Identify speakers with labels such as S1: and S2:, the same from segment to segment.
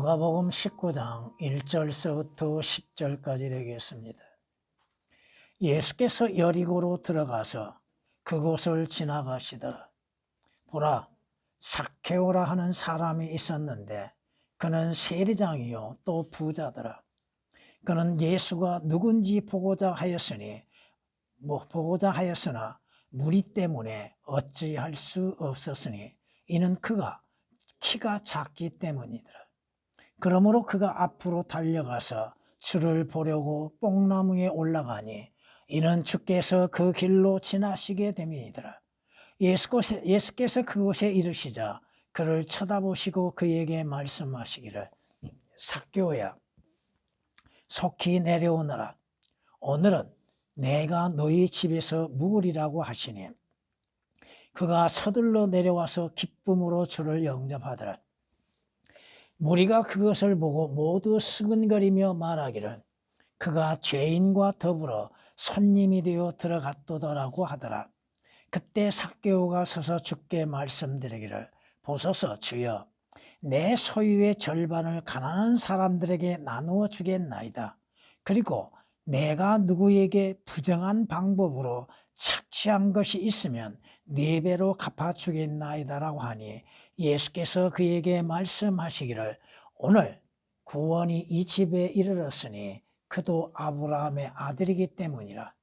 S1: 마가복음 19장 1절서부터 10절까지 되겠습니다. 예수께서 여리고로 들어가서 그곳을 지나가시더라. 보라, 삭개오라 하는 사람이 있었는데 그는 세리장이요 또 부자더라. 그는 예수가 누군지 보고자 하였으나 무리 때문에 어찌할 수 없었으니 이는 그가 키가 작기 때문이더라. 그러므로 그가 앞으로 달려가서 주를 보려고 뽕나무에 올라가니 이는 주께서 그 길로 지나시게 됨이니더라. 예수께서 그곳에 이르시자 그를 쳐다보시고 그에게 말씀하시기를, 삭개오야, 속히 내려오너라. 오늘은 내가 너희 집에서 묵으리라고 하시니 그가 서둘러 내려와서 기쁨으로 주를 영접하더라. 무리가 그것을 보고 모두 수근거리며 말하기를 그가 죄인과 더불어 손님이 되어 들어갔도다라고 하더라. 그때 삭개오가 서서 주께 말씀드리기를, 보소서 주여, 내 소유의 절반을 가난한 사람들에게 나누어 주겠나이다. 그리고 내가 누구에게 부정한 방법으로 착취한 것이 있으면 4배로 갚아주겠나이다라고 하니 예수께서 그에게 말씀하시기를, 오늘 구원이 이 집에 이르렀으니 그도 아브라함의 아들이기 때문이라.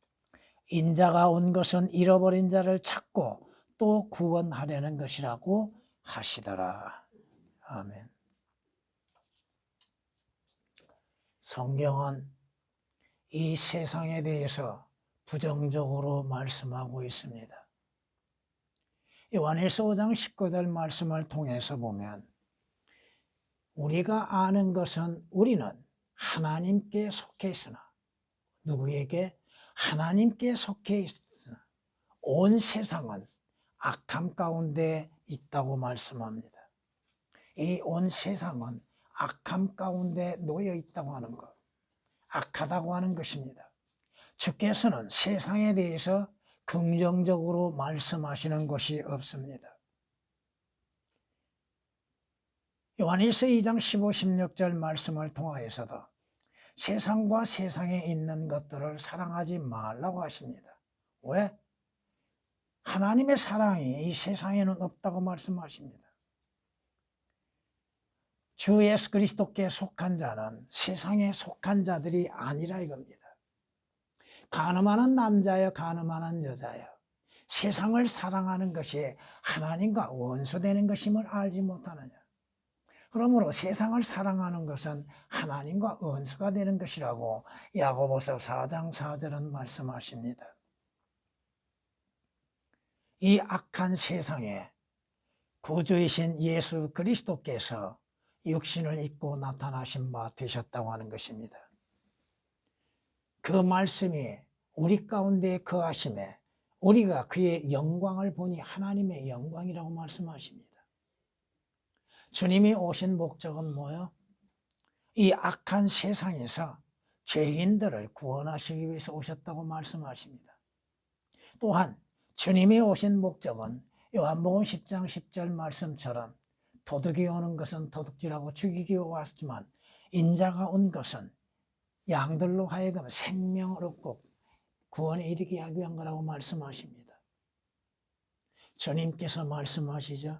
S1: 인자가 온 것은 잃어버린 자를 찾고 또 구원하려는 것이라고 하시더라. 아멘. 성경은 이 세상에 대해서 부정적으로 말씀하고 있습니다. 요한일서 5장 19절 말씀을 통해서 보면 우리가 아는 것은 우리는 하나님께 속해 있으나, 누구에게? 하나님께 속해 있으나 온 세상은 악함 가운데 있다고 말씀합니다. 이 온 세상은 악함 가운데 놓여 있다고 하는 것, 악하다고 하는 것입니다. 주께서는 세상에 대해서 긍정적으로 말씀하시는 것이 없습니다. 요한일서 2장 15, 16절 말씀을 통하여서도 세상과 세상에 있는 것들을 사랑하지 말라고 하십니다. 왜? 하나님의 사랑이 이 세상에는 없다고 말씀하십니다. 주 예수 그리스도께 속한 자는 세상에 속한 자들이 아니라 이겁니다. 가늠하는 남자여 가늠하는 여자여, 세상을 사랑하는 것이 하나님과 원수되는 것임을 알지 못하느냐. 그러므로 세상을 사랑하는 것은 하나님과 원수가 되는 것이라고 야고보서 4장 4절은 말씀하십니다. 이 악한 세상에 구주이신 예수 그리스도께서 육신을 입고 나타나신 바 되셨다고 하는 것입니다. 그 말씀이 우리 가운데 거하심에 우리가 그의 영광을 보니 하나님의 영광이라고 말씀하십니다. 주님이 오신 목적은 뭐요? 이 악한 세상에서 죄인들을 구원하시기 위해서 오셨다고 말씀하십니다. 또한 주님이 오신 목적은 요한복음 10장 10절 말씀처럼 도둑이 오는 것은 도둑질하고 죽이기 왔지만 인자가 온 것은 양들로 하여금 생명을 얻고 구원에 이르게 하기 위한 거라고 말씀하십니다. 주님께서 말씀하시죠.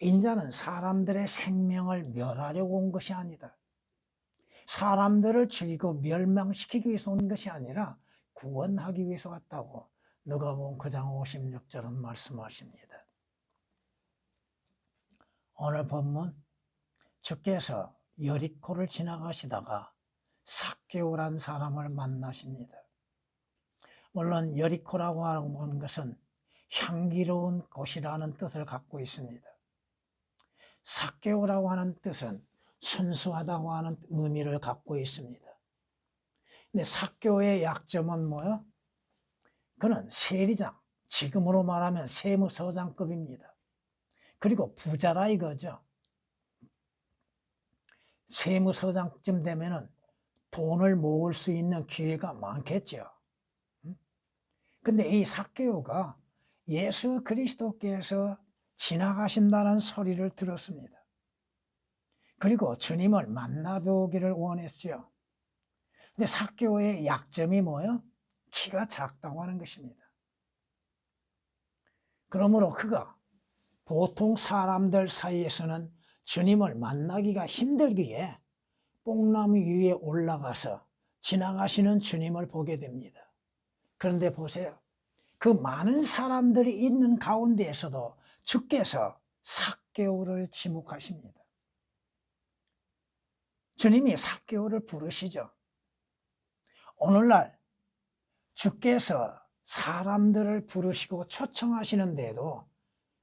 S1: 인자는 사람들의 생명을 멸하려고 온 것이 아니다. 사람들을 죽이고 멸망시키기 위해서 온 것이 아니라 구원하기 위해서 왔다고 누가복음 9장 56절은 말씀하십니다. 오늘 본문, 주께서 여리코를 지나가시다가 삭개오란 사람을 만나십니다. 물론 여리코라고 하는 것은 향기로운 곳이라는 뜻을 갖고 있습니다. 삭개오라고 하는 뜻은 순수하다고 하는 의미를 갖고 있습니다. 근데 삭개오의 약점은 뭐요? 그는 세리장, 지금으로 말하면 세무서장급입니다. 그리고 부자라 이거죠. 세무서장쯤 되면은 돈을 모을 수 있는 기회가 많겠죠. 근데 이 삭개오가 예수 그리스도께서 지나가신다는 소리를 들었습니다. 그리고 주님을 만나보기를 원했죠. 근데 삭개오의 약점이 뭐예요? 키가 작다고 하는 것입니다. 그러므로 그가 보통 사람들 사이에서는 주님을 만나기가 힘들기에 뽕나무 위에 올라가서 지나가시는 주님을 보게 됩니다. 그런데 보세요. 그 많은 사람들이 있는 가운데에서도 주께서 삭개오를 지목하십니다. 주님이 삭개오를 부르시죠. 오늘날 주께서 사람들을 부르시고 초청하시는데도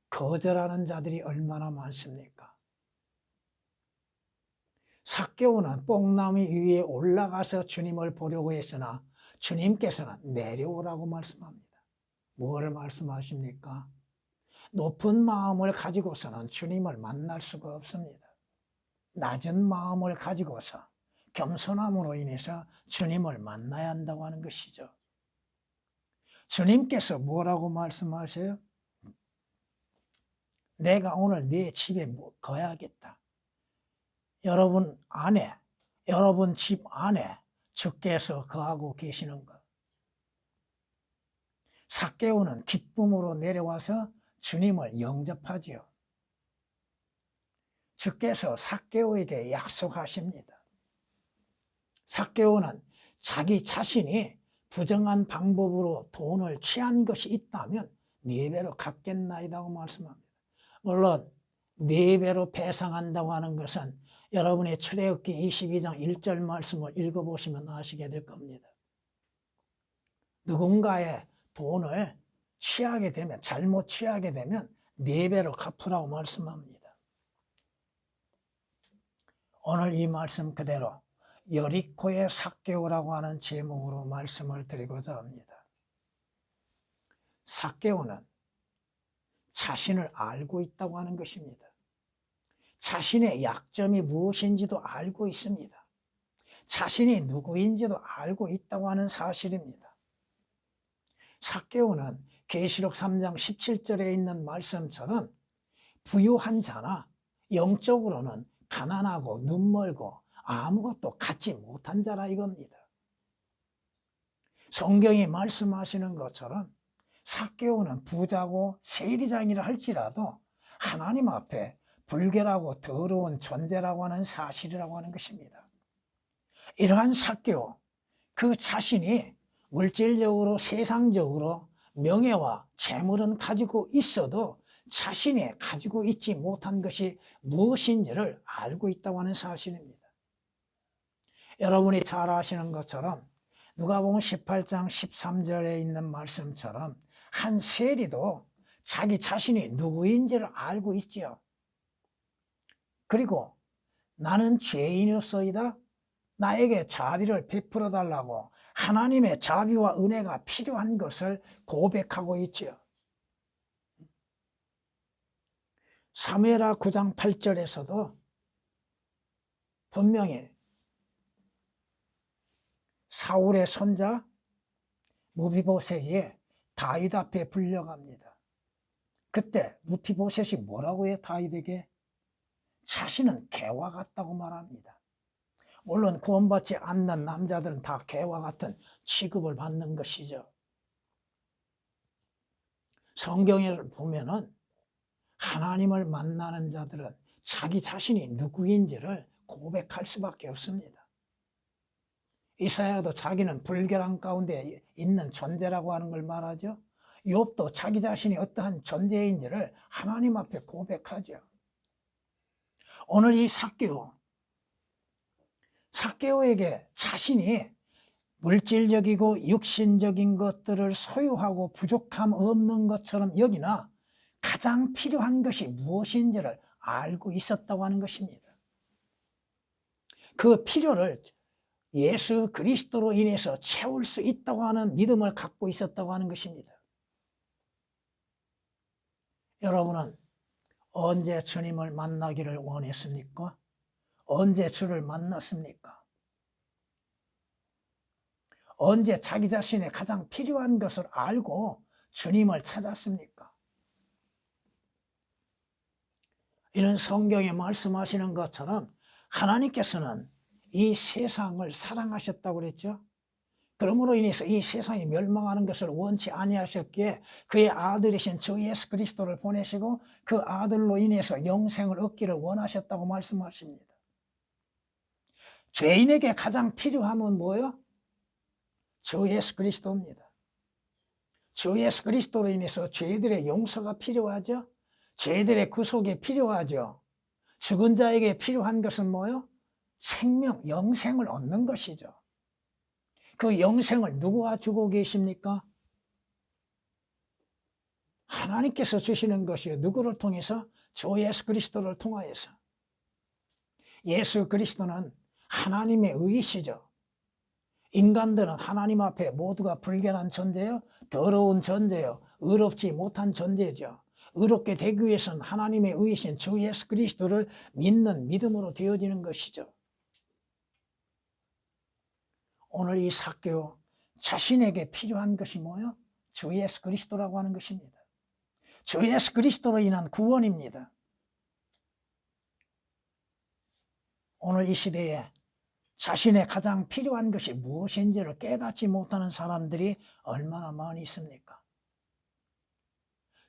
S1: 거절하는 자들이 얼마나 많습니까? 삭개오는 뽕나무 위에 올라가서 주님을 보려고 했으나 주님께서는 내려오라고 말씀합니다. 뭘 말씀하십니까? 높은 마음을 가지고서는 주님을 만날 수가 없습니다. 낮은 마음을 가지고서 겸손함으로 인해서 주님을 만나야 한다고 하는 것이죠. 주님께서 뭐라고 말씀하세요? 내가 오늘 네 집에 거야겠다. 여러분 집 안에 주께서 거하고 계시는 것. 삭개오는 기쁨으로 내려와서 주님을 영접하지요. 주께서 삭개오에게 약속하십니다. 삭개오는 자기 자신이 부정한 방법으로 돈을 취한 것이 있다면 4배로 갚겠나이다고 말씀합니다. 물론 4배로 배상한다고 하는 것은 여러분의 출애굽기 22장 1절 말씀을 읽어보시면 아시게 될 겁니다. 누군가의 돈을 취하게 되면, 잘못 취하게 되면 4배로 갚으라고 말씀합니다. 오늘 이 말씀 그대로 여리코의 삭개오라고 하는 제목으로 말씀을 드리고자 합니다. 삭개오는 자신을 알고 있다고 하는 것입니다. 자신의 약점이 무엇인지도 알고 있습니다. 자신이 누구인지도 알고 있다고 하는 사실입니다. 삭개오는 계시록 3장 17절에 있는 말씀처럼 부유한 자나 영적으로는 가난하고 눈멀고 아무것도 갖지 못한 자라 이겁니다. 성경이 말씀하시는 것처럼 삭개오는 부자고 세리장이라 할지라도 하나님 앞에 불결하고 더러운 존재라고 하는 사실이라고 하는 것입니다. 이러한 삭개오, 그 자신이 물질적으로 세상적으로 명예와 재물은 가지고 있어도 자신이 가지고 있지 못한 것이 무엇인지를 알고 있다고 하는 사실입니다. 여러분이 잘 아시는 것처럼 누가복음 18장 13절에 있는 말씀처럼 한 세리도 자기 자신이 누구인지를 알고 있지요. 그리고 나는 죄인이었소이다. 나에게 자비를 베풀어 달라고 하나님의 자비와 은혜가 필요한 것을 고백하고 있지요. 사무엘하 9장 8절에서도 분명히 사울의 손자 무비보셋이 다윗 앞에 불려갑니다. 그때 무비보셋이 뭐라고 해요? 다윗에게 자신은 개와 같다고 말합니다. 물론 구원받지 않는 남자들은 다 개와 같은 취급을 받는 것이죠. 성경에 보면은 하나님을 만나는 자들은 자기 자신이 누구인지를 고백할 수밖에 없습니다. 이사야도 자기는 불결한 가운데 있는 존재라고 하는 걸 말하죠. 욥도 자기 자신이 어떠한 존재인지를 하나님 앞에 고백하죠. 오늘 이 삭개오에게 자신이 물질적이고 육신적인 것들을 소유하고 부족함 없는 것처럼 여기나 가장 필요한 것이 무엇인지를 알고 있었다고 하는 것입니다. 그 필요를 예수 그리스도로 인해서 채울 수 있다고 하는 믿음을 갖고 있었다고 하는 것입니다. 여러분은 언제 주님을 만나기를 원했습니까? 언제 주를 만났습니까? 언제 자기 자신의 가장 필요한 것을 알고 주님을 찾았습니까? 이런 성경에 말씀하시는 것처럼 하나님께서는 이 세상을 사랑하셨다고 그랬죠. 그러므로 인해서 이 세상이 멸망하는 것을 원치 아니하셨기에 그의 아들이신 주 예수 그리스도를 보내시고 그 아들로 인해서 영생을 얻기를 원하셨다고 말씀하십니다. 죄인에게 가장 필요함은 뭐예요? 주 예수 그리스도입니다. 주 예수 그리스도로 인해서 죄들의 용서가 필요하죠. 죄들의 구속이 필요하죠. 죽은 자에게 필요한 것은 뭐예요? 생명, 영생을 얻는 것이죠. 그 영생을 누구와 주고 계십니까? 하나님께서 주시는 것이요. 누구를 통해서? 주 예수 그리스도를 통하여서. 예수 그리스도는 하나님의 의이시죠. 인간들은 하나님 앞에 모두가 불결한 존재요, 더러운 존재요, 의롭지 못한 존재죠. 의롭게 되기 위해서는 하나님의 의이신 주 예수 그리스도를 믿는 믿음으로 되어지는 것이죠. 오늘 이 삭개오 자신에게 필요한 것이 뭐예요? 주 예수 그리스도라고 하는 것입니다. 주 예수 그리스도로 인한 구원입니다. 오늘 이 시대에 자신의 가장 필요한 것이 무엇인지를 깨닫지 못하는 사람들이 얼마나 많이 있습니까?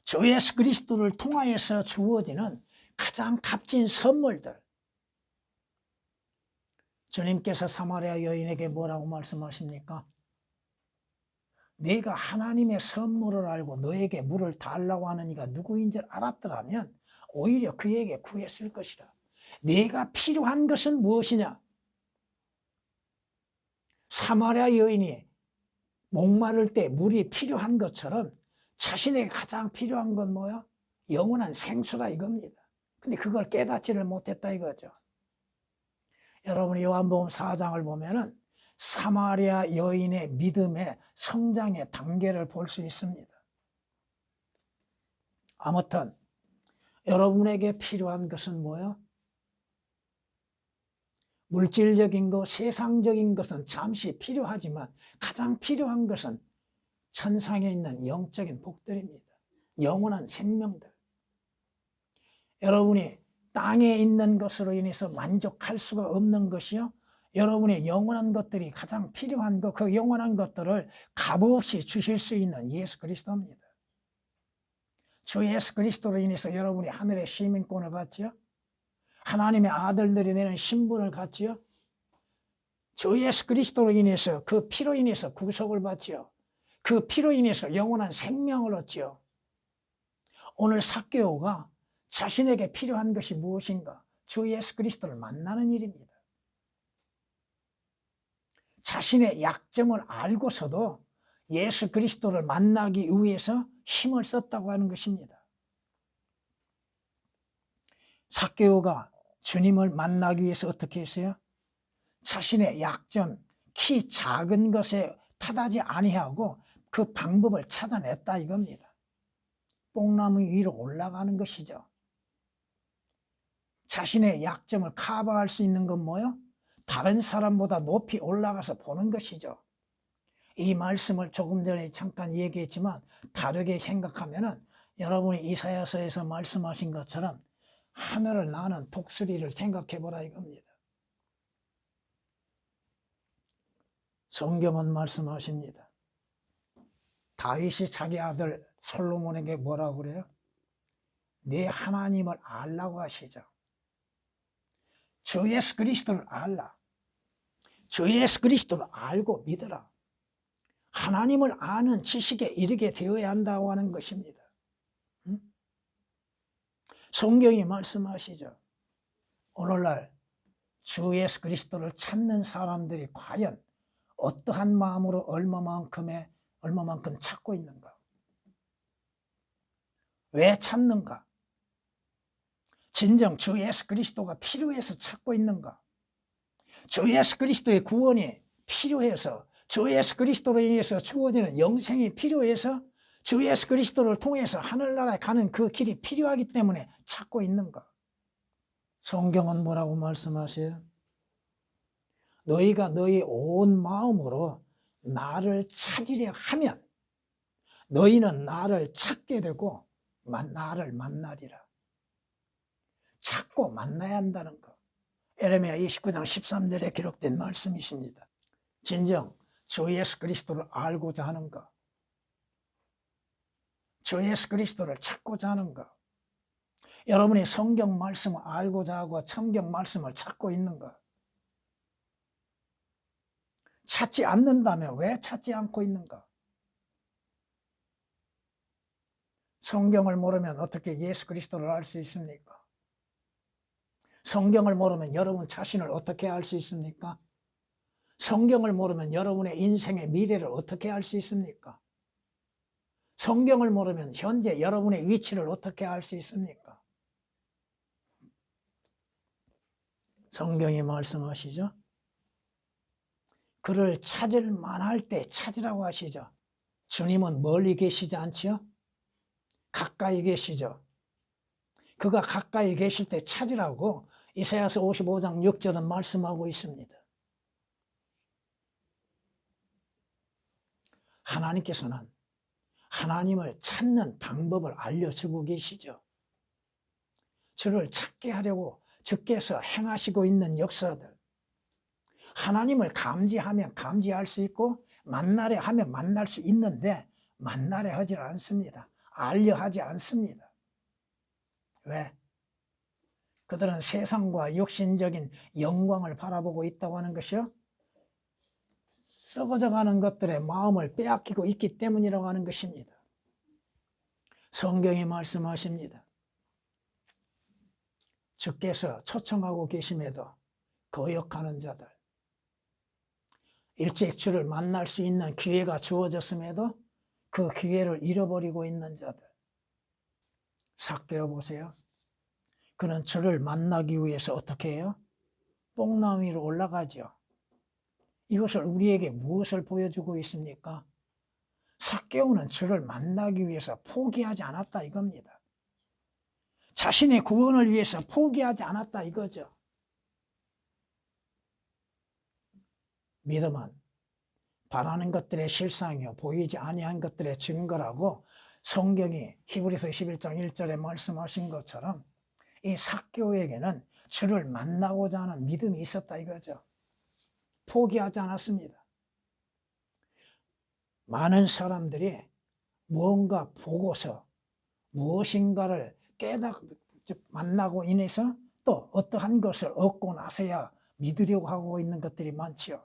S1: 주 예수 그리스도를 통하여서 주어지는 가장 값진 선물들. 주님께서 사마리아 여인에게 뭐라고 말씀하십니까? 네가 하나님의 선물을 알고 너에게 물을 달라고 하는 이가 누구인 줄 알았더라면 오히려 그에게 구했을 것이라. 네가 필요한 것은 무엇이냐? 사마리아 여인이 목마를 때 물이 필요한 것처럼 자신에게 가장 필요한 건 뭐야? 영원한 생수라 이겁니다. 근데 그걸 깨닫지를 못했다 이거죠. 여러분 요한복음 4장을 보면은 사마리아 여인의 믿음의 성장의 단계를 볼 수 있습니다. 아무튼 여러분에게 필요한 것은 뭐예요? 물질적인 것, 세상적인 것은 잠시 필요하지만 가장 필요한 것은 천상에 있는 영적인 복들입니다. 영원한 생명들. 여러분이 땅에 있는 것으로 인해서 만족할 수가 없는 것이요. 여러분의 영원한 것들이 가장 필요한 것, 그 영원한 것들을 값없이 주실 수 있는 예수 그리스도입니다. 주 예수 그리스도로 인해서 여러분이 하늘의 시민권을 갖지요. 하나님의 아들들이 되는 신분을 갖지요. 주 예수 그리스도로 인해서 그 피로 인해서 구속을 받지요. 그 피로 인해서 영원한 생명을 얻지요. 오늘 삭개오가 자신에게 필요한 것이 무엇인가? 주 예수 그리스도를 만나는 일입니다. 자신의 약점을 알고서도 예수 그리스도를 만나기 위해서 힘을 썼다고 하는 것입니다. 삭개오가 주님을 만나기 위해서 어떻게 했어요? 자신의 약점, 키 작은 것에 타다지 아니하고 그 방법을 찾아냈다 이겁니다. 뽕나무 위로 올라가는 것이죠. 자신의 약점을 커버할 수 있는 건 뭐예요? 다른 사람보다 높이 올라가서 보는 것이죠. 이 말씀을 조금 전에 잠깐 얘기했지만 다르게 생각하면은 여러분이 이사야서에서 말씀하신 것처럼 하늘을 나는 독수리를 생각해 보라 이겁니다. 성경은 말씀하십니다. 다윗이 자기 아들 솔로몬에게 뭐라고 그래요? 네 하나님을 알라고 하시죠. 주 예수 그리스도를 알라. 주 예수 그리스도를 알고 믿어라. 하나님을 아는 지식에 이르게 되어야 한다고 하는 것입니다. 성경이 말씀하시죠. 오늘날 주 예수 그리스도를 찾는 사람들이 과연 어떠한 마음으로 얼마만큼 찾고 있는가? 왜 찾는가? 진정 주 예수 그리스도가 필요해서 찾고 있는가? 주 예수 그리스도의 구원이 필요해서 주 예수 그리스도로 인해서 주어지는 영생이 필요해서 주 예수 그리스도를 통해서 하늘나라에 가는 그 길이 필요하기 때문에 찾고 있는가? 성경은 뭐라고 말씀하세요? 너희가 너희 온 마음으로 나를 찾으려 하면 너희는 나를 찾게 되고 나를 만나리라. 찾고 만나야 한다는 거. 에레미야 29장 13절에 기록된 말씀이십니다. 진정 주 예수 그리스도를 알고자 하는가? 주 예수 그리스도를 찾고자 하는가? 여러분이 성경 말씀을 알고자 하고 성경 말씀을 찾고 있는가? 찾지 않는다면 왜 찾지 않고 있는가? 성경을 모르면 어떻게 예수 그리스도를 알 수 있습니까? 성경을 모르면 여러분 자신을 어떻게 알 수 있습니까? 성경을 모르면 여러분의 인생의 미래를 어떻게 알 수 있습니까? 성경을 모르면 현재 여러분의 위치를 어떻게 알 수 있습니까? 성경이 말씀하시죠. 그를 찾을 만할 때 찾으라고 하시죠. 주님은 멀리 계시지 않지요? 가까이 계시죠. 그가 가까이 계실 때 찾으라고 이사야서 55장 6절은 말씀하고 있습니다. 하나님께서는 하나님을 찾는 방법을 알려주고 계시죠. 주를 찾게 하려고 주께서 행하시고 있는 역사들, 하나님을 감지하면 감지할 수 있고 만나려 하면 만날 수 있는데 만나려 하지 않습니다. 알려 하지 않습니다. 왜? 그들은 세상과 육신적인 영광을 바라보고 있다고 하는 것이요, 썩어져가는 것들의 마음을 빼앗기고 있기 때문이라고 하는 것입니다. 성경이 말씀하십니다. 주께서 초청하고 계심에도 거역하는 자들, 일찍 주를 만날 수 있는 기회가 주어졌음에도 그 기회를 잃어버리고 있는 자들, 삭개오 보세요. 그는 주를 만나기 위해서 어떻게 해요? 뽕나무 위로 올라가죠. 이것을 우리에게 무엇을 보여주고 있습니까? 삭개오는 주를 만나기 위해서 포기하지 않았다 이겁니다. 자신의 구원을 위해서 포기하지 않았다 이거죠. 믿음은 바라는 것들의 실상이요 보이지 아니한 것들의 증거라고 성경이 히브리서 11장 1절에 말씀하신 것처럼 이 삭개오에게는 주를 만나고자 하는 믿음이 있었다 이거죠. 포기하지 않았습니다. 많은 사람들이 무언가 보고서 무엇인가를 만나고 인해서 또 어떠한 것을 얻고 나서야 믿으려고 하고 있는 것들이 많지요.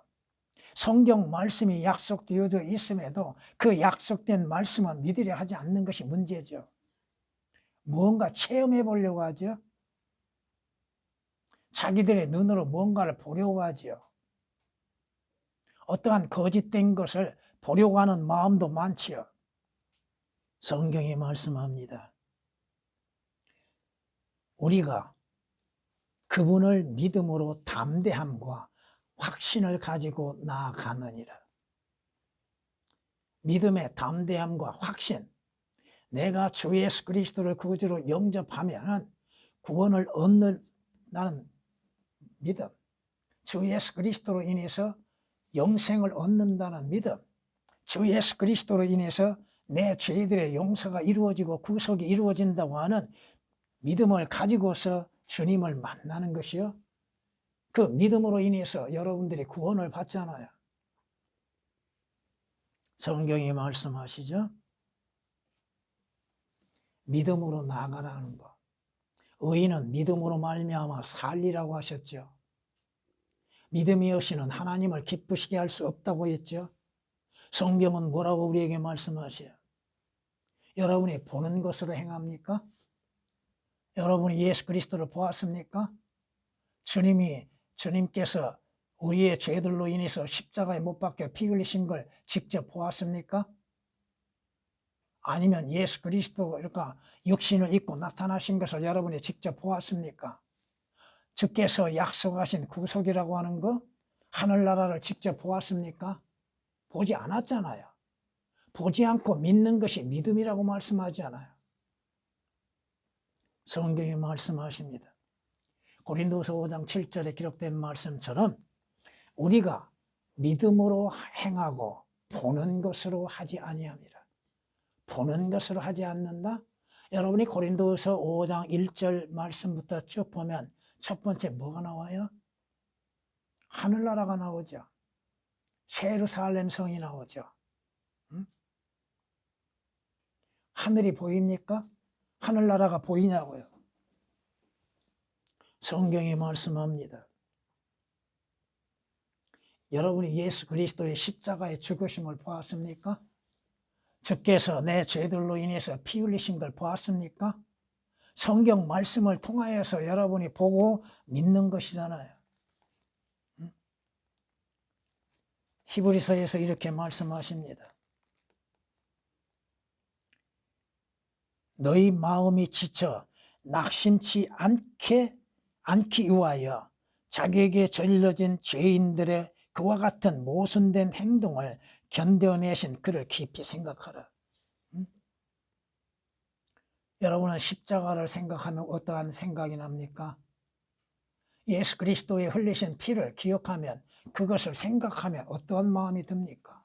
S1: 성경 말씀이 약속되어져 있음에도 그 약속된 말씀은 믿으려 하지 않는 것이 문제죠. 무언가 체험해 보려고 하죠. 자기들의 눈으로 뭔가를 보려고 하죠. 어떠한 거짓된 것을 보려고 하는 마음도 많지요. 성경이 말씀합니다. 우리가 그분을 믿음으로 담대함과 확신을 가지고 나아가느니라. 믿음의 담대함과 확신, 내가 주 예수 그리스도를 구주로 영접하면 구원을 얻는다는 믿음, 주 예수 그리스도로 인해서 영생을 얻는다는 믿음, 주 예수 그리스도로 인해서 내 죄들의 용서가 이루어지고 구속이 이루어진다고 하는 믿음을 가지고서 주님을 만나는 것이요, 그 믿음으로 인해서 여러분들이 구원을 받잖아요. 성경이 말씀하시죠. 믿음으로 나아가라는 것. 의인은 믿음으로 말미암아 살리라고 하셨죠. 믿음이 없이는 하나님을 기쁘시게 할 수 없다고 했죠. 성경은 뭐라고 우리에게 말씀하셔요? 여러분이 보는 것으로 행합니까? 여러분이 예수 그리스도를 보았습니까? 주님께서 우리의 죄들로 인해서 십자가에 못 박혀 피 흘리신 걸 직접 보았습니까? 아니면 예수 그리스도가 육신을 입고 나타나신 것을 여러분이 직접 보았습니까? 주께서 약속하신 구속이라고 하는 거, 하늘나라를 직접 보았습니까? 보지 않았잖아요. 보지 않고 믿는 것이 믿음이라고 말씀하지 않아요. 성경이 말씀하십니다. 고린도서 5장 7절에 기록된 말씀처럼 우리가 믿음으로 행하고 보는 것으로 하지 아니함이라. 보는 것으로 하지 않는다? 여러분이 고린도서 5장 1절 말씀부터 쭉 보면 첫 번째 뭐가 나와요? 하늘나라가 나오죠. 새 예루살렘 성이 나오죠. 응? 하늘이 보입니까? 하늘나라가 보이냐고요. 성경이 말씀합니다. 여러분이 예수 그리스도의 십자가의 죽으심을 보았습니까? 주께서 내 죄들로 인해서 피 흘리신 걸 보았습니까? 성경 말씀을 통하여서 여러분이 보고 믿는 것이잖아요. 히브리서에서 이렇게 말씀하십니다. 너희 마음이 지쳐 낙심치 않기 위하여 자기에게 전려진 죄인들의 그와 같은 모순된 행동을 견뎌내신 그를 깊이 생각하라. 여러분은 십자가를 생각하면 어떠한 생각이 납니까? 예수 그리스도의 흘리신 피를 기억하면, 그것을 생각하면 어떠한 마음이 듭니까?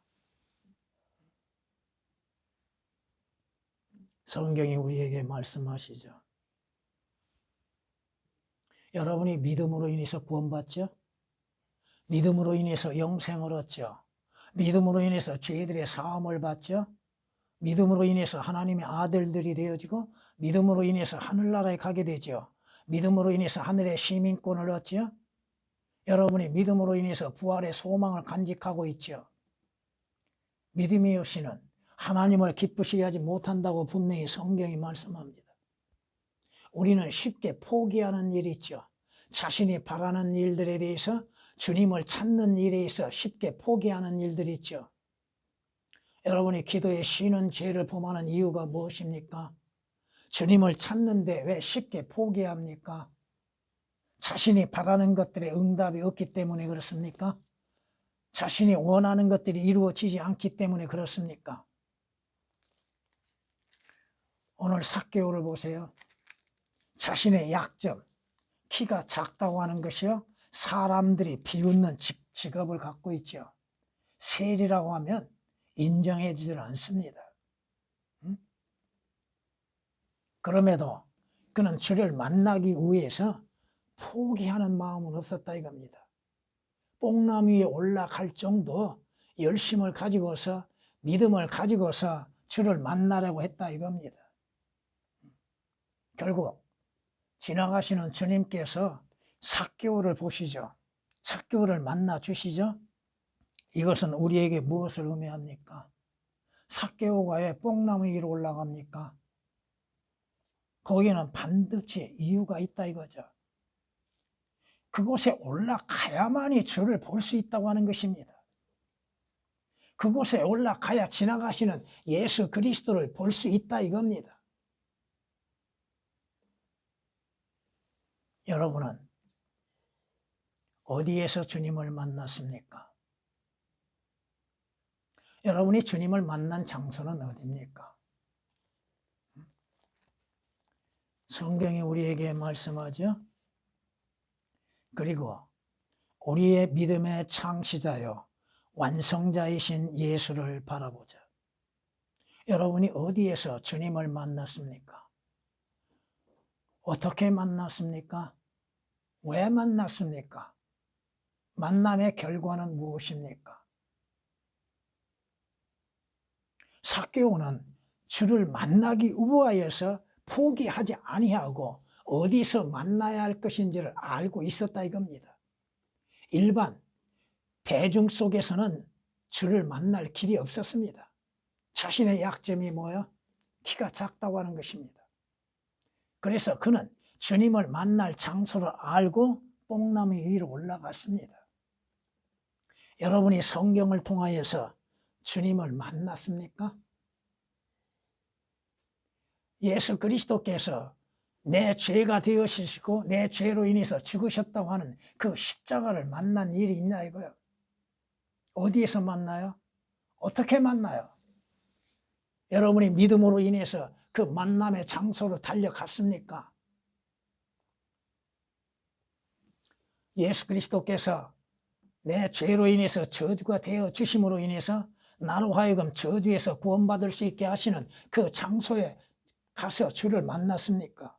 S1: 성경이 우리에게 말씀하시죠. 여러분이 믿음으로 인해서 구원받죠? 믿음으로 인해서 영생을 얻죠? 믿음으로 인해서 죄들의 사함을 받죠? 믿음으로 인해서 하나님의 아들들이 되어지고, 믿음으로 인해서 하늘나라에 가게 되죠. 믿음으로 인해서 하늘의 시민권을 얻죠. 여러분이 믿음으로 인해서 부활의 소망을 간직하고 있죠. 믿음이 없이는 하나님을 기쁘시게 하지 못한다고 분명히 성경이 말씀합니다. 우리는 쉽게 포기하는 일이 있죠. 자신이 바라는 일들에 대해서, 주님을 찾는 일에 있어 쉽게 포기하는 일들이 있죠. 여러분이 기도에 쉬는 죄를 범하는 이유가 무엇입니까? 주님을 찾는데 왜 쉽게 포기합니까? 자신이 바라는 것들의 응답이 없기 때문에 그렇습니까? 자신이 원하는 것들이 이루어지지 않기 때문에 그렇습니까? 오늘 삭개오를 보세요. 자신의 약점, 키가 작다고 하는 것이요, 사람들이 비웃는 직업을 갖고 있죠. 세리라고 하면 인정해 주질 않습니다. 그럼에도 그는 주를 만나기 위해서 포기하는 마음은 없었다 이겁니다. 뽕나무 위에 올라갈 정도 열심을 가지고서, 믿음을 가지고서 주를 만나려고 했다 이겁니다. 결국 지나가시는 주님께서 삭개오를 보시죠. 삭개오를 만나 주시죠. 이것은 우리에게 무엇을 의미합니까? 삭개오가 왜 뽕나무 위로 올라갑니까? 거기는 반드시 이유가 있다 이거죠. 그곳에 올라가야만이 주를 볼 수 있다고 하는 것입니다. 그곳에 올라가야 지나가시는 예수 그리스도를 볼 수 있다 이겁니다. 여러분은 어디에서 주님을 만났습니까? 여러분이 주님을 만난 장소는 어디입니까? 성경이 우리에게 말씀하죠. 그리고 우리의 믿음의 창시자요 완성자이신 예수를 바라보자. 여러분이 어디에서 주님을 만났습니까? 어떻게 만났습니까? 왜 만났습니까? 만남의 결과는 무엇입니까? 삭개오는 주를 만나기 위하여서 포기하지 아니하고 어디서 만나야 할 것인지를 알고 있었다 이겁니다. 일반 대중 속에서는 주를 만날 길이 없었습니다. 자신의 약점이 뭐예요? 키가 작다고 하는 것입니다. 그래서 그는 주님을 만날 장소를 알고 뽕나무 위로 올라갔습니다. 여러분이 성경을 통하여서 주님을 만났습니까? 예수 그리스도께서 내 죄가 되어지시고 내 죄로 인해서 죽으셨다고 하는 그 십자가를 만난 일이 있냐 이거요. 어디에서 만나요? 어떻게 만나요? 여러분이 믿음으로 인해서 그 만남의 장소로 달려갔습니까? 예수 그리스도께서 내 죄로 인해서 저주가 되어 주심으로 인해서 나로 하여금 저주에서 구원받을 수 있게 하시는 그 장소에 가서 주를 만났습니까?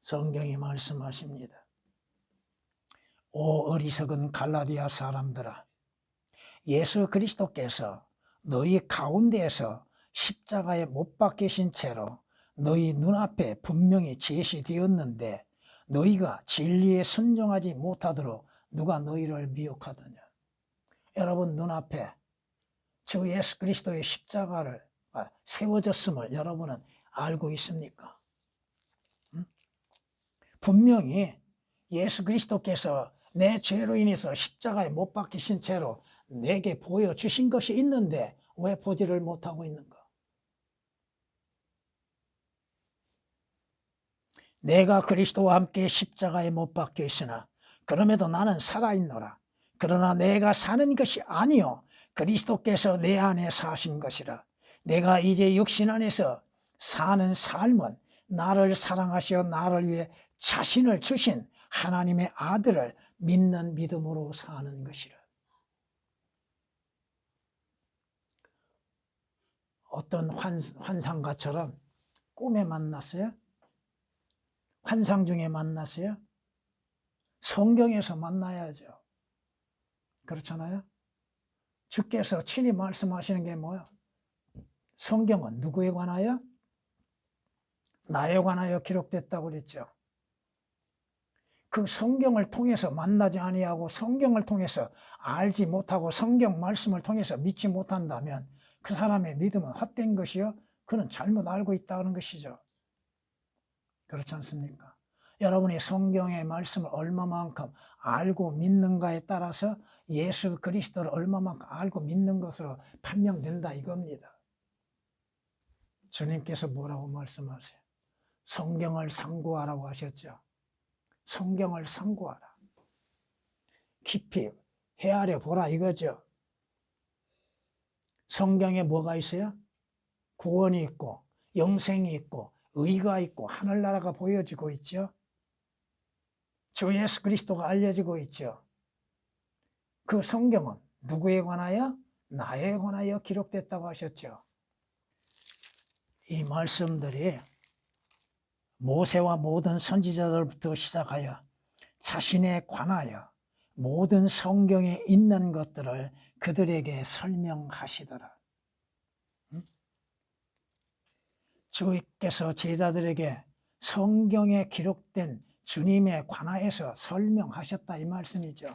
S1: 성경이 말씀하십니다. 오 어리석은 갈라디아 사람들아, 예수 그리스도께서 너희 가운데에서 십자가에 못 박히신 채로 너희 눈앞에 분명히 제시되었는데 너희가 진리에 순종하지 못하도록 누가 너희를 미혹하더냐. 여러분 눈앞에 주 예수 그리스도의 십자가를 세워졌음을 여러분은 알고 있습니까? 분명히 예수 그리스도께서 내 죄로 인해서 십자가에 못 박히신 채로 내게 보여주신 것이 있는데 왜 보지를 못하고 있는가? 내가 그리스도와 함께 십자가에 못 박혀 있으나 그럼에도 나는 살아있노라. 그러나 내가 사는 것이 아니요 그리스도께서 내 안에 사신 것이라. 내가 이제 육신 안에서 사는 삶은 나를 사랑하시어 나를 위해 자신을 주신 하나님의 아들을 믿는 믿음으로 사는 것이라. 어떤 환상가처럼 꿈에 만났어요? 환상 중에 만났어요? 성경에서 만나야죠. 그렇잖아요? 주께서 친히 말씀하시는 게 뭐예요? 성경은 누구에 관하여? 나에 관하여 기록됐다고 그랬죠. 그 성경을 통해서 만나지 아니하고 성경을 통해서 알지 못하고 성경 말씀을 통해서 믿지 못한다면 그 사람의 믿음은 헛된 것이요 그는 잘못 알고 있다는 것이죠. 그렇지 않습니까? 여러분이 성경의 말씀을 얼마만큼 알고 믿는가에 따라서 예수 그리스도를 얼마만큼 알고 믿는 것으로 판명된다 이겁니다. 주님께서 뭐라고 말씀하세요? 성경을 상고하라고 하셨죠. 성경을 상고하라. 깊이 헤아려 보라 이거죠. 성경에 뭐가 있어요? 구원이 있고 영생이 있고 의가 있고 하늘나라가 보여지고 있죠. 주 예수 그리스도가 알려지고 있죠. 그 성경은 누구에 관하여? 나에 관하여 기록됐다고 하셨죠. 이 말씀들이 모세와 모든 선지자들부터 시작하여 자신에 관하여 모든 성경에 있는 것들을 그들에게 설명하시더라. 주께서 제자들에게 성경에 기록된 주님에 관하여서 설명하셨다 이 말씀이죠.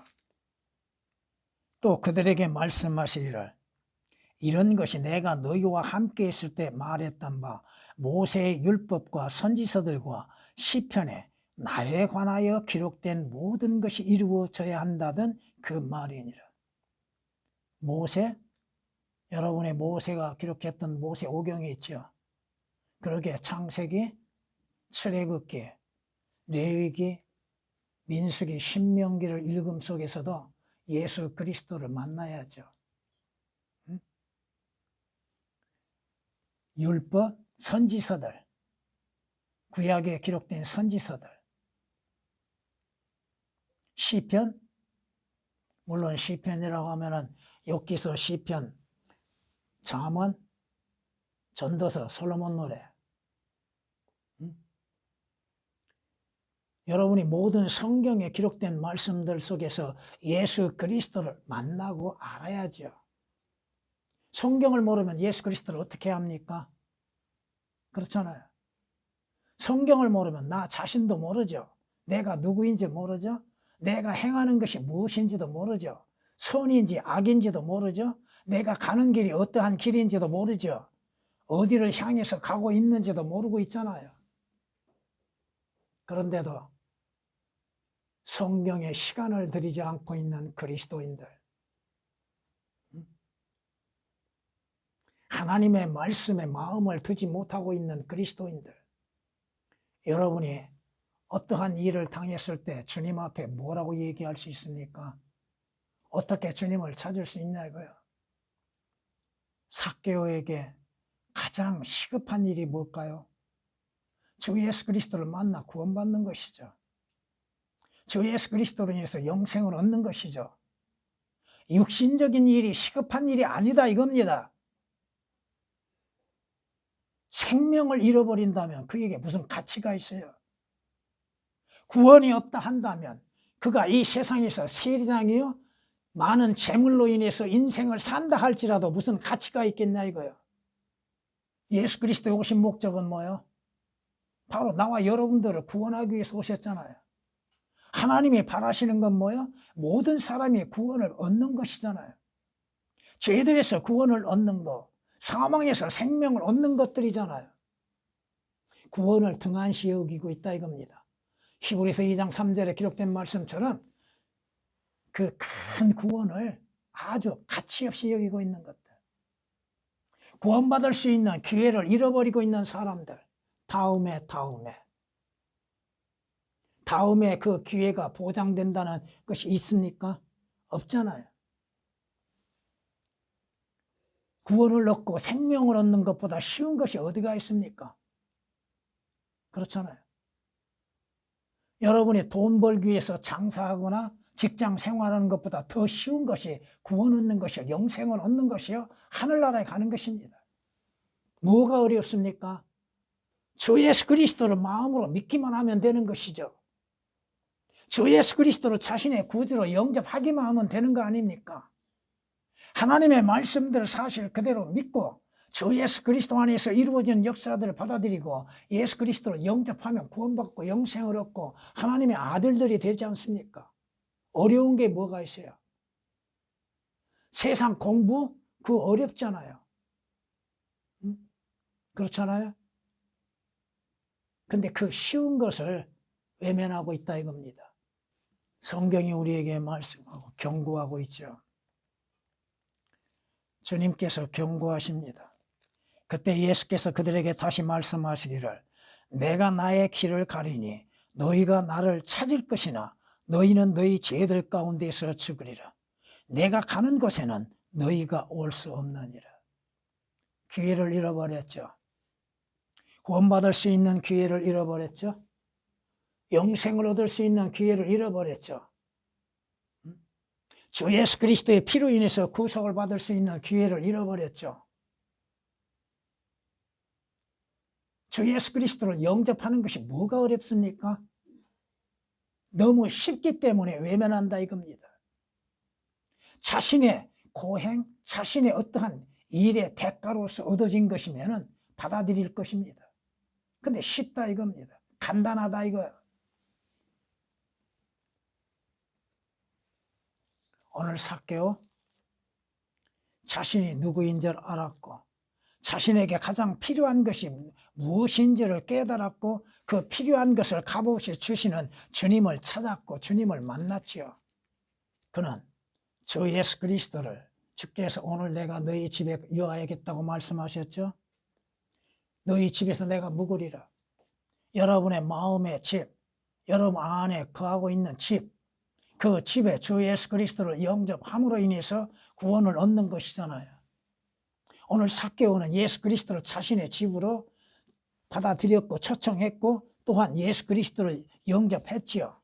S1: 또 그들에게 말씀하시기를 이런 것이 내가 너희와 함께 있을 때 말했던 바 모세의 율법과 선지서들과 시편에 나에 관하여 기록된 모든 것이 이루어져야 한다던 그 말이니라. 모세, 여러분의 모세가 기록했던 모세 오경이 있죠. 그러게 창세기, 출애굽기, 레위기, 민수기, 신명기를 읽음 속에서도 예수 그리스도를 만나야죠. 율법, 선지서들, 구약에 기록된 선지서들, 시편, 물론 시편이라고 하면은 욥기서, 시편, 잠언, 전도서, 솔로몬 노래. 여러분이 모든 성경에 기록된 말씀들 속에서 예수 그리스도를 만나고 알아야죠. 성경을 모르면 예수 그리스도를 어떻게 합니까? 그렇잖아요. 성경을 모르면 나 자신도 모르죠. 내가 누구인지 모르죠. 내가 행하는 것이 무엇인지도 모르죠. 선인지 악인지도 모르죠. 내가 가는 길이 어떠한 길인지도 모르죠. 어디를 향해서 가고 있는지도 모르고 있잖아요. 그런데도 성경에 시간을 들이지 않고 있는 그리스도인들, 하나님의 말씀에 마음을 두지 못하고 있는 그리스도인들, 여러분이 어떠한 일을 당했을 때 주님 앞에 뭐라고 얘기할 수 있습니까? 어떻게 주님을 찾을 수 있냐고요. 삭개오에게 가장 시급한 일이 뭘까요? 주 예수 그리스도를 만나 구원받는 것이죠. 주 예수 그리스도로 인해서 영생을 얻는 것이죠. 육신적인 일이 시급한 일이 아니다 이겁니다. 생명을 잃어버린다면 그에게 무슨 가치가 있어요? 구원이 없다 한다면 그가 이 세상에서 세상이요 많은 재물로 인해서 인생을 산다 할지라도 무슨 가치가 있겠냐 이거예요. 예수 그리스도의 오신 목적은 뭐예요? 바로 나와 여러분들을 구원하기 위해서 오셨잖아요. 하나님이 바라시는 건 뭐예요? 모든 사람이 구원을 얻는 것이잖아요. 죄들에서 구원을 얻는 것, 사망에서 생명을 얻는 것들이잖아요. 구원을 등한시 여기고 있다 이겁니다. 히브리서 2장 3절에 기록된 말씀처럼 그 큰 구원을 아주 가치 없이 여기고 있는 것들, 구원받을 수 있는 기회를 잃어버리고 있는 사람들, 다음에 그 기회가 보장된다는 것이 있습니까? 없잖아요. 구원을 얻고 생명을 얻는 것보다 쉬운 것이 어디가 있습니까? 그렇잖아요. 여러분이 돈 벌기 위해서 장사하거나 직장 생활하는 것보다 더 쉬운 것이 구원 얻는 것이요, 영생을 얻는 것이요, 하늘나라에 가는 것입니다. 뭐가 어렵습니까? 주 예수 그리스도를 마음으로 믿기만 하면 되는 것이죠. 주 예수 그리스도를 자신의 구주로 영접하기만 하면 되는 거 아닙니까? 하나님의 말씀들을 사실 그대로 믿고 주 예수 그리스도 안에서 이루어지는 역사들을 받아들이고 예수 그리스도를 영접하면 구원받고 영생을 얻고 하나님의 아들들이 되지 않습니까? 어려운 게 뭐가 있어요? 세상 공부? 그거 어렵잖아요. 그렇잖아요? 근데 그 쉬운 것을 외면하고 있다 이겁니다. 성경이 우리에게 말씀하고 경고하고 있죠. 주님께서 경고하십니다. 그때 예수께서 그들에게 다시 말씀하시기를 내가 나의 길을 가리니 너희가 나를 찾을 것이나 너희는 너희 죄들 가운데서 죽으리라. 내가 가는 곳에는 너희가 올 수 없느니라. 기회를 잃어버렸죠. 구원받을 수 있는 기회를 잃어버렸죠. 영생을 얻을 수 있는 기회를 잃어버렸죠. 주 예수 그리스도의 피로 인해서 구속을 받을 수 있는 기회를 잃어버렸죠. 주 예수 그리스도를 영접하는 것이 뭐가 어렵습니까? 너무 쉽기 때문에 외면한다 이겁니다. 자신의 고행, 자신의 어떠한 일의 대가로서 얻어진 것이면 받아들일 것입니다. 근데 쉽다 이겁니다. 간단하다 이거예요. 오늘 삭개오 자신이 누구인 줄 알았고 자신에게 가장 필요한 것이 무엇인지를 깨달았고 그 필요한 것을 값없이 주시는 주님을 찾았고 주님을 만났지요. 그는 주 예수 그리스도를 주께서 오늘 내가 너희 집에 여와야겠다고 말씀하셨죠. 너희 집에서 내가 묵으리라. 여러분의 마음의 집, 여러분 안에 거하고 있는 집, 그 집에 주 예수 그리스도를 영접함으로 인해서 구원을 얻는 것이잖아요. 오늘 삭개오는 예수 그리스도를 자신의 집으로 받아들였고 초청했고 또한 예수 그리스도를 영접했지요.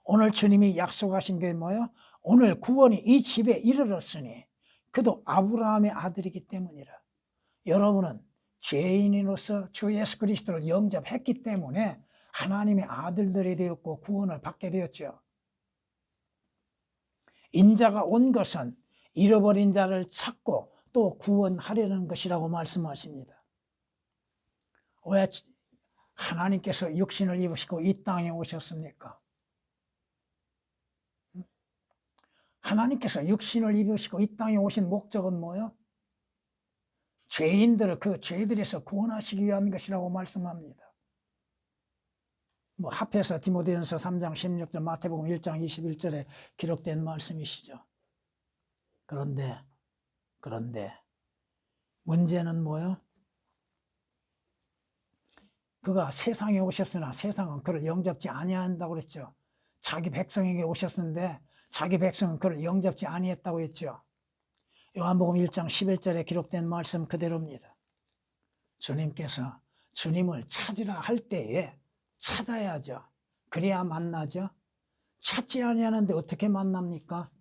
S1: 오늘 주님이 약속하신 게 뭐예요? 오늘 구원이 이 집에 이르렀으니 그도 아브라함의 아들이기 때문이라. 여러분은 죄인으로서 주 예수 그리스도를 영접했기 때문에 하나님의 아들들이 되었고 구원을 받게 되었죠. 인자가 온 것은 잃어버린 자를 찾고 또 구원하려는 것이라고 말씀하십니다. 왜 하나님께서 육신을 입으시고 이 땅에 오셨습니까? 하나님께서 육신을 입으시고 이 땅에 오신 목적은 뭐예요? 죄인들을 그 죄들에서 구원하시기 위한 것이라고 말씀합니다. 합해서 디모데전서 3장 16절, 마태복음 1장 21절에 기록된 말씀이시죠. 그런데 문제는 뭐예요? 그가 세상에 오셨으나 세상은 그를 영접지 아니한다고 그랬죠. 자기 백성에게 오셨는데 자기 백성은 그를 영접지 아니했다고 했죠. 요한복음 1장 11절에 기록된 말씀 그대로입니다. 주님께서 주님을 찾으라 할 때에 찾아야죠. 그래야 만나죠. 찾지 아니하는데 어떻게 만납니까?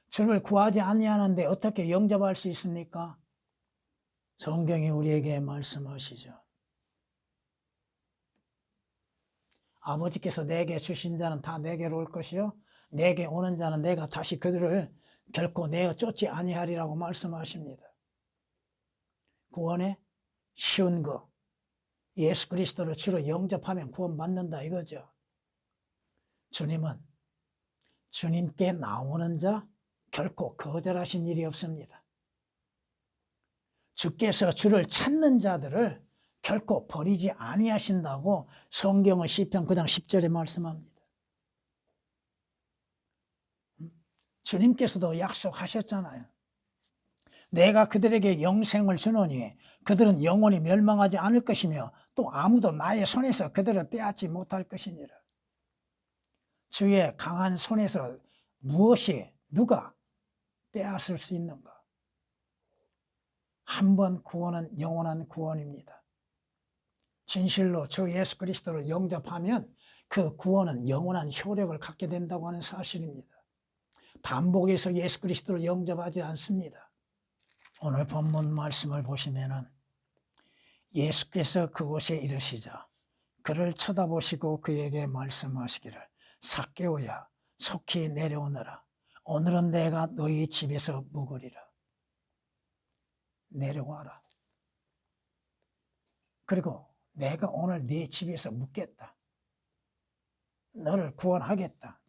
S1: 주를 구하지 아니하는데 어떻게 영접할 수 있습니까? 성경이 우리에게 말씀하시죠. 아버지께서 내게 주신 자는 다 내게로 올 것이요 내게 오는 자는 내가 다시 그들을 결코 내어 쫓지 아니하리라고 말씀하십니다. 구원의 쉬운 거, 예수 그리스도를 주로 영접하면 구원받는다 이거죠. 주님은 주님께 나오는 자 결코 거절하신 일이 없습니다. 주께서 주를 찾는 자들을 결코 버리지 아니하신다고 성경의 시편 9장 10절에 말씀합니다. 주님께서도 약속하셨잖아요. 내가 그들에게 영생을 주노니 그들은 영원히 멸망하지 않을 것이며 또 아무도 나의 손에서 그들을 빼앗지 못할 것이니라. 주의 강한 손에서 무엇이 누가 빼앗을 수 있는가? 한 번 구원은 영원한 구원입니다. 진실로 주 예수 그리스도를 영접하면 그 구원은 영원한 효력을 갖게 된다고 하는 사실입니다. 반복해서 예수 그리스도를 영접하지 않습니다. 오늘 본문 말씀을 보시면은 예수께서 그곳에 이르시자 그를 쳐다보시고 그에게 말씀하시기를 삭개오야 속히 내려오너라. 오늘은 내가 너희 집에서 묵으리라. 내려와라. 그리고 내가 오늘 네 집에서 묵겠다. 너를 구원하겠다.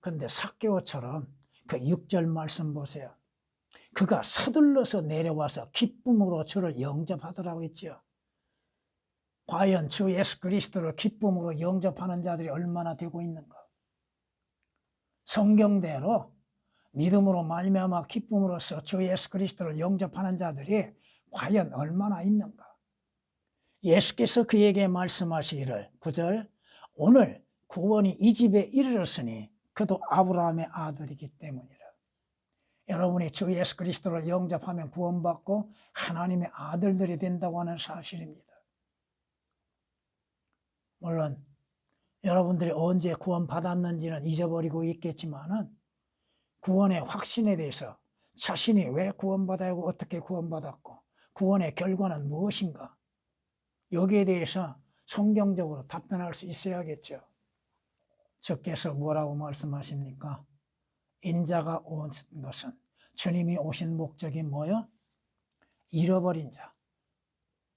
S1: 그런데 삭개오처럼 그 6절 말씀 보세요. 그가 서둘러서 내려와서 기쁨으로 주를 영접하더라고 했죠. 과연 주 예수 그리스도를 기쁨으로 영접하는 자들이 얼마나 되고 있는가? 성경대로 믿음으로 말미암아 기쁨으로써 주 예수 그리스도를 영접하는 자들이 과연 얼마나 있는가? 예수께서 그에게 말씀하시기를 9절 오늘 구원이 이 집에 이르렀으니 그도 아브라함의 아들이기 때문이라. 여러분이 주 예수 그리스도를 영접하면 구원받고 하나님의 아들들이 된다고 하는 사실입니다. 물론 여러분들이 언제 구원받았는지는 잊어버리고 있겠지만은 구원의 확신에 대해서 자신이 왜 구원받아야 하고 어떻게 구원받았고 구원의 결과는 무엇인가 여기에 대해서 성경적으로 답변할 수 있어야겠죠. 주께서 뭐라고 말씀하십니까? 인자가 온 것은 주님이 오신 목적이 뭐요? 잃어버린 자,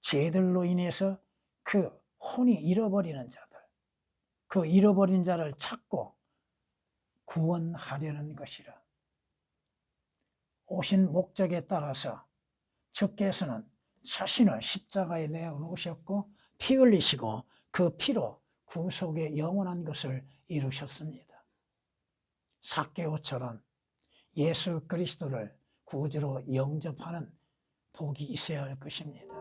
S1: 죄들로 인해서 그 혼이 잃어버리는 자들, 그 잃어버린 자를 찾고 구원하려는 것이라. 오신 목적에 따라서 주께서는 자신을 십자가에 내어놓으셨고 피 흘리시고 그 피로 구속의 영원한 것을 이루셨습니다. 삭개오처럼 예수 그리스도를 구주로 영접하는 복이 있어야 할 것입니다.